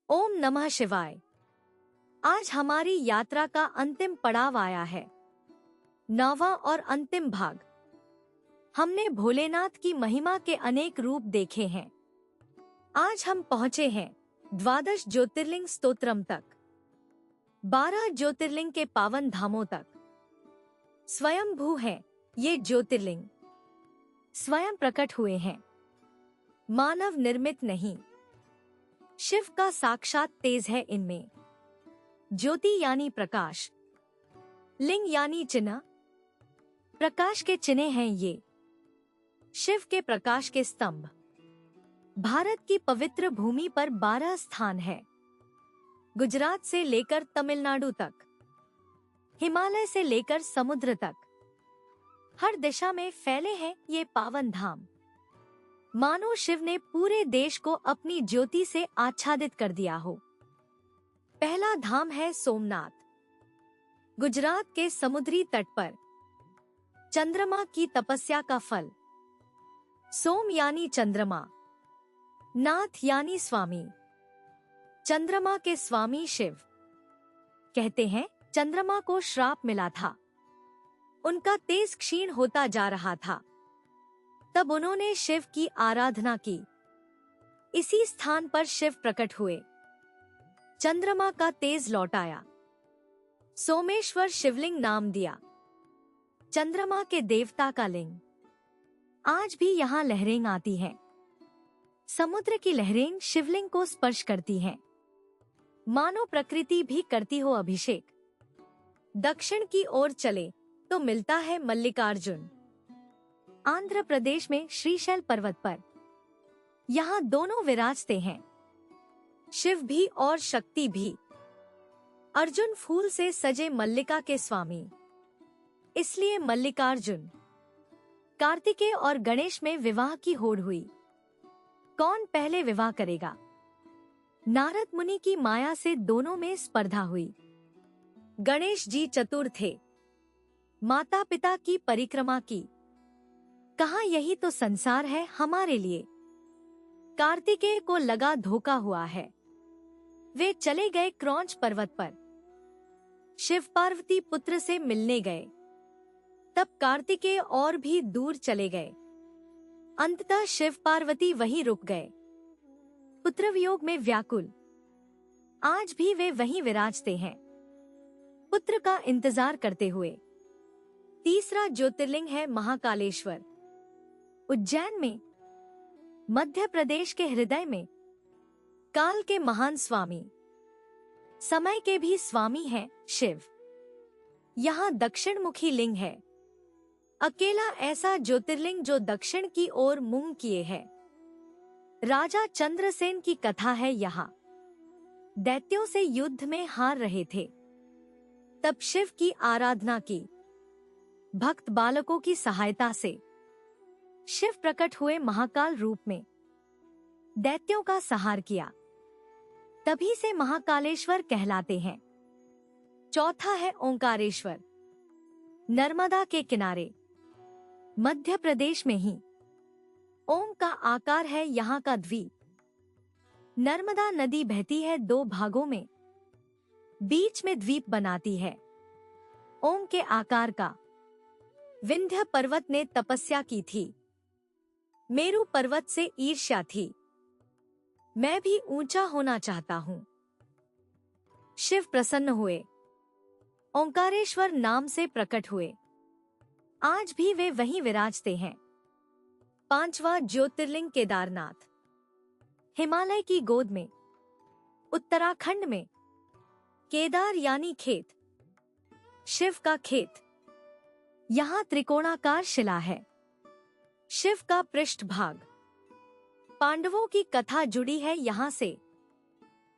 ओम नमः शिवाय। आज हमारी यात्रा का अंतिम पड़ाव आया है, 9वां और अंतिम भाग। हमने भोलेनाथ की महिमा के अनेक रूप देखे हैं। आज हम पहुंचे हैं 12 ज्योतिर्लिंग स्तोत्रम तक, 12 ज्योतिर्लिंग के पावन धामों तक। स्वयंभू हैं ये ज्योतिर्लिंग, स्वयं प्रकट हुए हैं, मानव निर्मित नहीं। शिव का साक्षात तेज है इनमें। ज्योति यानी प्रकाश, लिंग यानी चिन्ह, प्रकाश के चिन्ह हैं ये, शिव के प्रकाश के स्तंभ। भारत की पवित्र भूमि पर 12 स्थान है, गुजरात से लेकर तमिलनाडु तक, हिमालय से लेकर समुद्र तक। हर दिशा में फैले हैं ये पावन धाम। मानो शिव ने पूरे देश को अपनी ज्योति से आच्छादित कर दिया हो। पहला धाम है सोमनाथ, गुजरात के समुद्री तट पर, चंद्रमा की तपस्या का फल। सोम यानी चंद्रमा, नाथ यानी स्वामी, चंद्रमा के स्वामी शिव। कहते हैं चंद्रमा को श्राप मिला था, उनका तेज क्षीण होता जा रहा था, तब उन्होंने शिव की आराधना की। इसी स्थान पर शिव प्रकट हुए, चंद्रमा का तेज लौट आया, सोमेश्वर शिवलिंग नाम दिया, चंद्रमा के देवता का लिंग। आज भी यहाँ लहरें आती हैं, समुद्र की लहरें शिवलिंग को स्पर्श करती हैं, मानो प्रकृति भी करती हो अभिषेक। दक्षिण की ओर चले तो मिलता है मल्लिकार्जुन, आंध्र प्रदेश में श्रीशैल पर्वत पर। यहाँ दोनों विराजते हैं, शिव भी और शक्ति भी। अर्जुन फूल से सजे मल्लिका के स्वामी, इसलिए मल्लिकार्जुन। कार्तिकेय और गणेश में विवाह की होड़ हुई। कौन पहले विवाह करेगा? नारद मुनि की माया से दोनों में स्पर्धा हुई। गणेश जी चतुर थे, माता पिता की परिक्रमा की। कहा यही तो संसार है हमारे लिए। कार्तिकेय को लगा धोखा हुआ है, वे चले गए क्रौंच पर्वत पर, शिव पार्वती पुत्र से मिलने गए। तब कार्तिकेय और भी दूर चले गए, अंततः शिव पार्वती वहीं रुक गए, पुत्र वियोग में व्याकुल। आज भी वे वहीं विराजते हैं, पुत्र का इंतजार करते हुए। तीसरा ज्योतिर्लिंग है महाकालेश्वर, उज्जैन में, मध्य प्रदेश के हृदय में। काल के महान स्वामी, समय के भी स्वामी हैं शिव। यहाँ दक्षिण मुखी लिंग है, अकेला ऐसा ज्योतिर्लिंग जो दक्षिण की ओर मुंह किए है। राजा चंद्रसेन की कथा है यहाँ। दैत्यों से युद्ध में हार रहे थे, तब शिव की आराधना की। भक्त बालकों की सहायता से शिव प्रकट हुए महाकाल रूप में, दैत्यों का संहार किया। तभी से महाकालेश्वर कहलाते हैं। चौथा है ओंकारेश्वर, नर्मदा के किनारे, मध्य प्रदेश में ही। ओम का आकार है यहाँ का द्वीप। नर्मदा नदी बहती है 2 भागों में, बीच में द्वीप बनाती है, ओम के आकार का। विंध्य पर्वत ने तपस्या की थी, मेरु पर्वत से ईर्ष्या थी, मैं भी ऊंचा होना चाहता हूं। शिव प्रसन्न हुए, ओंकारेश्वर नाम से प्रकट हुए। आज भी वे वहीं विराजते हैं। 5वां ज्योतिर्लिंग केदारनाथ, हिमालय की गोद में, उत्तराखंड में। केदार यानी खेत, शिव का खेत। यहाँ त्रिकोणाकार शिला है, शिव का पृष्ठभाग। पांडवों की कथा जुड़ी है यहाँ से।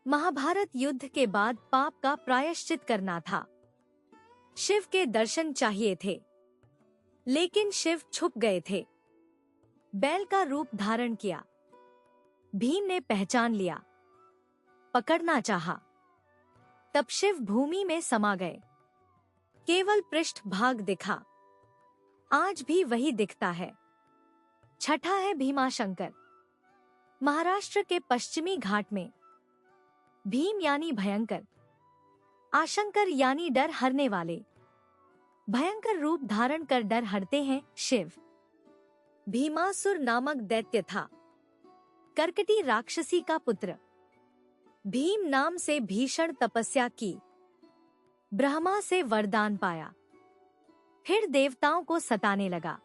महाभारत युद्ध के बाद पाप का प्रायश्चित करना था, शिव के दर्शन चाहिए थे, लेकिन शिव छुप गए थे। बैल का रूप धारण किया, भीम ने पहचान लिया, पकड़ना चाहा, तब शिव भूमि में समा गए, केवल पृष्ठभाग दिखा। आज भी वही दिखता है। छठा है भीमाशंकर, महाराष्ट्र के पश्चिमी घाट में। भीम यानी भयंकर, आशंकर यानी डर हरने वाले। भयंकर रूप धारण कर डर हरते हैं शिव। भीमासुर नामक दैत्य था, कर्कटी राक्षसी का पुत्र। भीम नाम से भीषण तपस्या की, ब्रह्मा से वरदान पाया, फिर देवताओं को सताने लगा।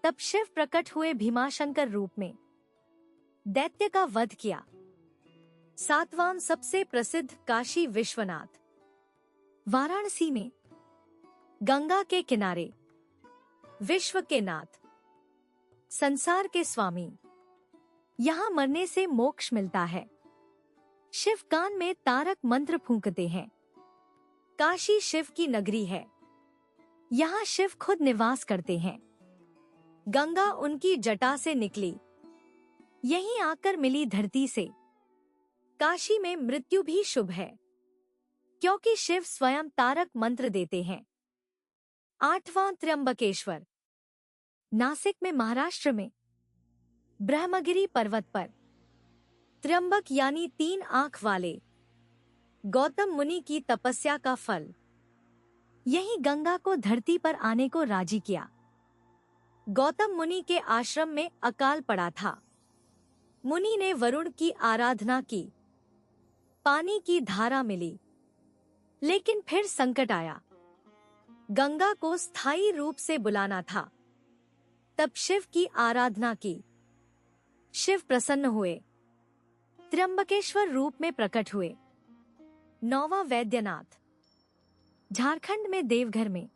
तब शिव प्रकट हुए भीमाशंकर रूप में, दैत्य का वध किया। सातवां सबसे प्रसिद्ध काशी विश्वनाथ, वाराणसी में गंगा के किनारे, विश्व के नाथ, संसार के स्वामी। यहाँ मरने से मोक्ष मिलता है। शिव कान में तारक मंत्र फूंकते हैं। काशी शिव की नगरी है, यहाँ शिव खुद निवास करते हैं। गंगा उनकी जटा से निकली, यहीं आकर मिली धरती से। काशी में मृत्यु भी शुभ है, क्योंकि शिव स्वयं तारक मंत्र देते हैं। आठवां त्र्यंबकेश्वर, नासिक में महाराष्ट्र में ब्रह्मगिरी पर्वत पर। त्र्यंबक यानी 3 आंख वाले, गौतम मुनि की तपस्या का फल। यही गंगा को धरती पर आने को राजी किया। गौतम मुनि के आश्रम में अकाल पड़ा था। मुनि ने वरुण की आराधना की, पानी की धारा मिली, लेकिन फिर संकट आया। गंगा को स्थायी रूप से बुलाना था। तब शिव की आराधना की। शिव प्रसन्न हुए, त्र्यंबकेश्वर रूप में प्रकट हुए। 9वां वैद्यनाथ, झारखंड में देवघर में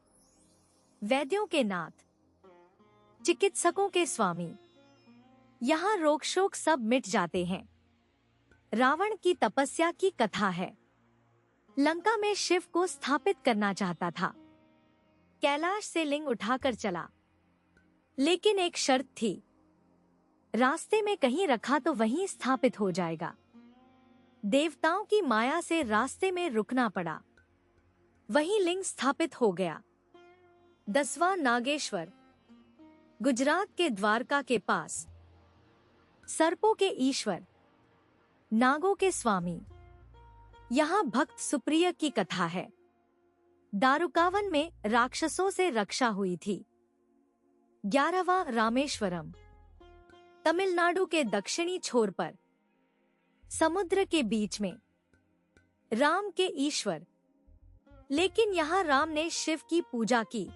वैद्यों के नाथ, चिकित्सकों के स्वामी। यहाँ रोग शोक सब मिट जाते हैं। रावण की तपस्या की कथा है। लंका में शिव को स्थापित करना चाहता था। कैलाश से लिंग उठाकर चला, लेकिन एक शर्त थी, रास्ते में कहीं रखा तो वहीं स्थापित हो जाएगा। देवताओं की माया से रास्ते में रुकना पड़ा, वहीं लिंग स्थापित हो गया। 10वां नागेश्वर, गुजरात के द्वारका के पास, सर्पों के ईश्वर, नागों के स्वामी। यहाँ भक्त सुप्रिय की कथा है। दारुकावन में राक्षसों से रक्षा हुई थी। 11वां रामेश्वरम, तमिलनाडु के दक्षिणी छोर पर, समुद्र के बीच में, राम के ईश्वर। लेकिन यहाँ राम ने शिव की पूजा की।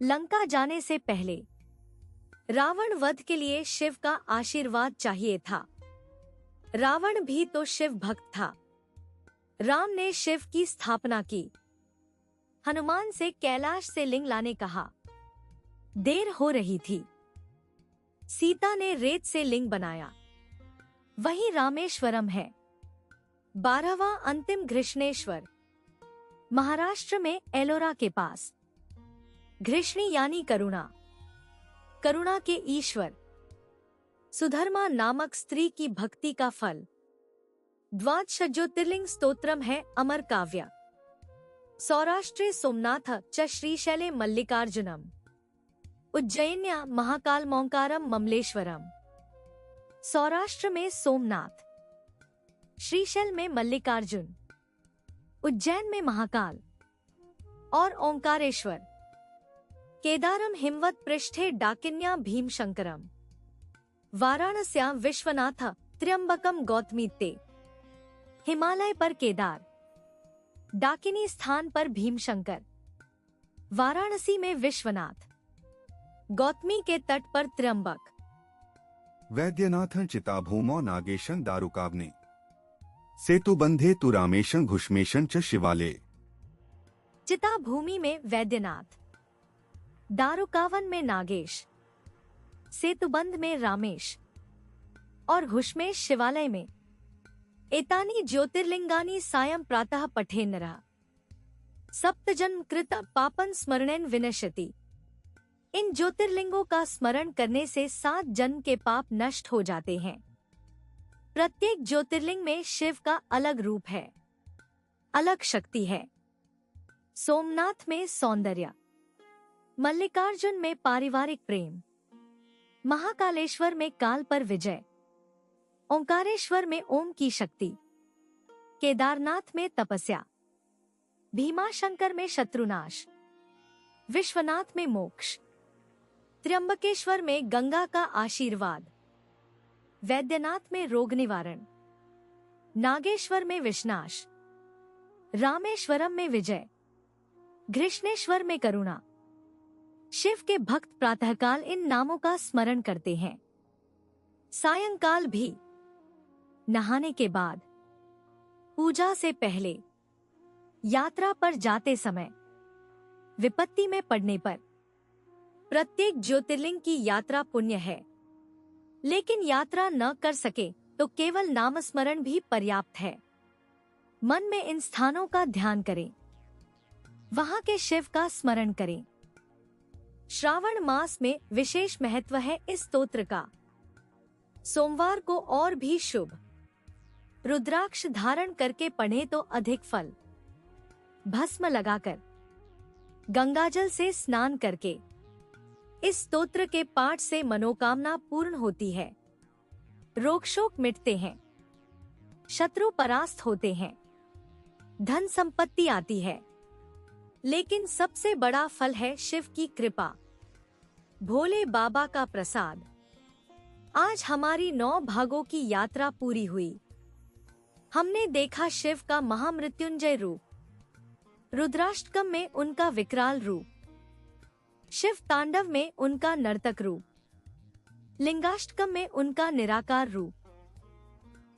लंका जाने से पहले रावण वध के लिए शिव का आशीर्वाद चाहिए था। रावण भी तो शिव भक्त था। राम ने शिव की स्थापना की। हनुमान से कैलाश से लिंग लाने कहा। देर हो रही थी। सीता ने रेत से लिंग बनाया। वही रामेश्वरम है। 12वां अंतिम घृष्णेश्वर, महाराष्ट्र में एलोरा के पास। घृष्णी यानी करुणा, करुणा के ईश्वर। सुधर्मा नामक स्त्री की भक्ति का फल। द्वादश ज्योतिर्लिंग स्तोत्रम है अमर काव्य। सौराष्ट्रे सोमनाथ च श्रीशैले मल्लिकार्जुनम, उज्जैन्या महाकाल मोंकारम ममलेश्वरम। सौराष्ट्र में सोमनाथ, श्रीशैल में मल्लिकार्जुन, उज्जैन में महाकाल और ओंकारेश्वर। केदारम हिमवत पृष्ठे डाकिन्या भीमशंकरम। वाराणस्यां विश्वनाथ त्र्यंबकम गौतमीते। हिमालय पर केदार, डाकिनी स्थान पर भीमशंकर, वाराणसी में विश्वनाथ, गौतमी के तट पर त्र्यंबक। वैद्यनाथं चिताभूमौ नागेशं दारुकावने, सेतुबंधे तु रामेशं घुष्मेशं च शिवाले। चिता भूमि में वैद्यनाथ, दारुकावन में नागेश, सेतुबंध में रामेश और घुष्मेश शिवालय में। एतानी ज्योतिर्लिंगानी सायं प्रातः पठेन्नरः, सप्तजन्म कृत पापन स्मरणेन विनश्यति। इन ज्योतिर्लिंगों का स्मरण करने से 7 जन्म के पाप नष्ट हो जाते हैं। प्रत्येक ज्योतिर्लिंग में शिव का अलग रूप है, अलग शक्ति है। सोमनाथ में सौंदर्य, मल्लिकार्जुन में पारिवारिक प्रेम, महाकालेश्वर में काल पर विजय, ओंकारेश्वर में ओम की शक्ति, केदारनाथ में तपस्या, भीमाशंकर में शत्रुनाश, विश्वनाथ में मोक्ष, त्र्यंबकेश्वर में गंगा का आशीर्वाद, वैद्यनाथ में रोग निवारण, नागेश्वर में विश्नाश, रामेश्वरम में विजय, घृष्णेश्वर में करुणा। शिव के भक्त प्रातःकाल इन नामों का स्मरण करते हैं। सायंकाल भी, नहाने के बाद, पूजा से पहले, यात्रा पर जाते समय, विपत्ति में पड़ने पर। प्रत्येक ज्योतिर्लिंग की यात्रा पुण्य है, लेकिन यात्रा न कर सके तो केवल नामस्मरण भी पर्याप्त है। मन में इन स्थानों का ध्यान करें, वहां के शिव का स्मरण करें। श्रावण मास में विशेष महत्व है इस स्तोत्र का। सोमवार को और भी शुभ। रुद्राक्ष धारण करके पढ़े तो अधिक फल। भस्म लगाकर, गंगाजल से स्नान करके इस स्तोत्र के पाठ से मनोकामना पूर्ण होती है, रोग शोक मिटते हैं, शत्रु परास्त होते हैं, धन संपत्ति आती है। लेकिन सबसे बड़ा फल है शिव की कृपा, भोले बाबा का प्रसाद। आज हमारी 9 भागों की यात्रा पूरी हुई। हमने देखा शिव का महामृत्युंजय रूप, रुद्राष्टकम में उनका विकराल रूप, शिव तांडव में उनका नर्तक रूप, लिंगाष्टकम में उनका निराकार रूप,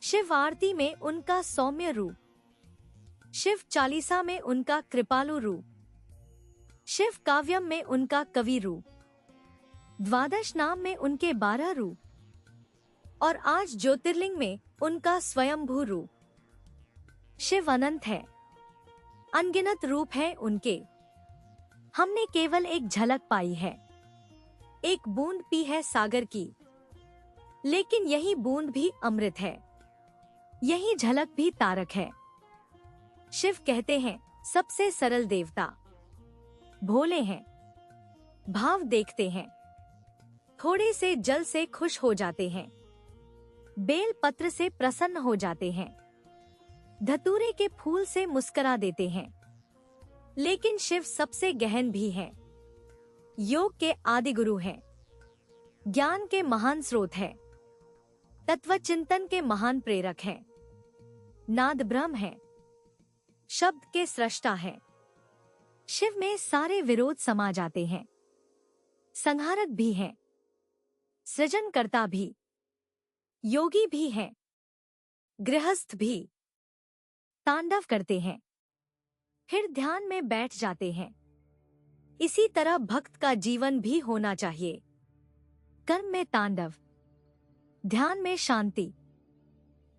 शिव आरती में उनका सौम्य रूप, शिव चालीसा में उनका कृपालु रूप, शिव काव्यम में उनका कवि रूप, द्वादश नाम में उनके 12 रूप, और आज ज्योतिर्लिंग में उनका स्वयंभू रूप। शिव अनंत है, अनगिनत रूप है उनके। हमने केवल एक झलक पाई है, एक बूंद पी है सागर की, लेकिन यही बूंद भी अमृत है, यही झलक भी तारक है। शिव कहते हैं सबसे सरल देवता, भोले हैं, भाव देखते हैं, थोड़े से जल से खुश हो जाते हैं, बेल पत्र से प्रसन्न हो जाते हैं, धतूरे के फूल से मुस्कुरा देते हैं। लेकिन शिव सबसे गहन भी हैं, योग के आदि गुरु हैं, ज्ञान के महान स्रोत हैं, तत्व चिंतन के महान प्रेरक हैं, नाद ब्रह्म हैं, शब्द के सृष्टा हैं। शिव में सारे विरोध समा जाते हैं, संहारक भी हैं, सृजनकर्ता भी, योगी भी हैं, गृहस्थ भी, तांडव करते हैं, फिर ध्यान में बैठ जाते हैं। इसी तरह भक्त का जीवन भी होना चाहिए। कर्म में तांडव, ध्यान में शांति,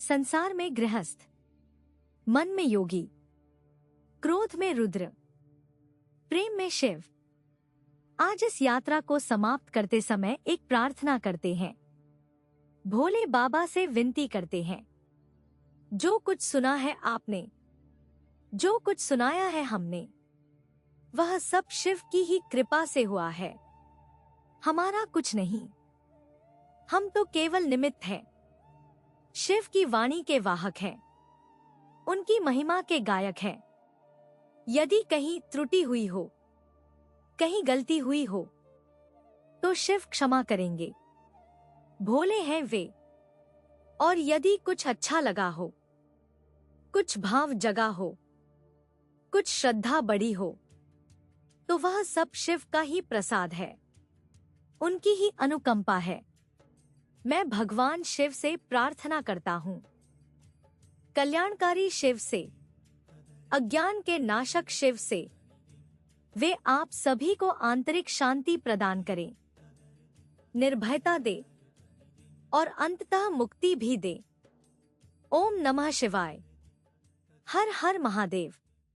संसार में गृहस्थ, मन में योगी, क्रोध में रुद्र, प्रेम में शिव। आज इस यात्रा को समाप्त करते समय एक प्रार्थना करते हैं। भोले बाबा से विनती करते हैं, जो कुछ सुना है आपने, जो कुछ सुनाया है हमने, वह सब शिव की ही कृपा से हुआ है, हमारा कुछ नहीं। हम तो केवल निमित्त हैं, शिव की वाणी के वाहक हैं, उनकी महिमा के गायक हैं। यदि कहीं त्रुटि हुई हो, कहीं गलती हुई हो, तो शिव क्षमा करेंगे, भोले हैं वे। और यदि कुछ अच्छा लगा हो, कुछ भाव जगा हो, कुछ श्रद्धा बढ़ी हो, तो वह सब शिव का ही प्रसाद है, उनकी ही अनुकंपा है। मैं भगवान शिव से प्रार्थना करता हूँ, कल्याणकारी शिव से, अज्ञान के नाशक शिव से, वे आप सभी को आंतरिक शांति प्रदान करें, निर्भयता दे और अंततः मुक्ति भी दे। ओम नमः शिवाय। हर हर महादेव।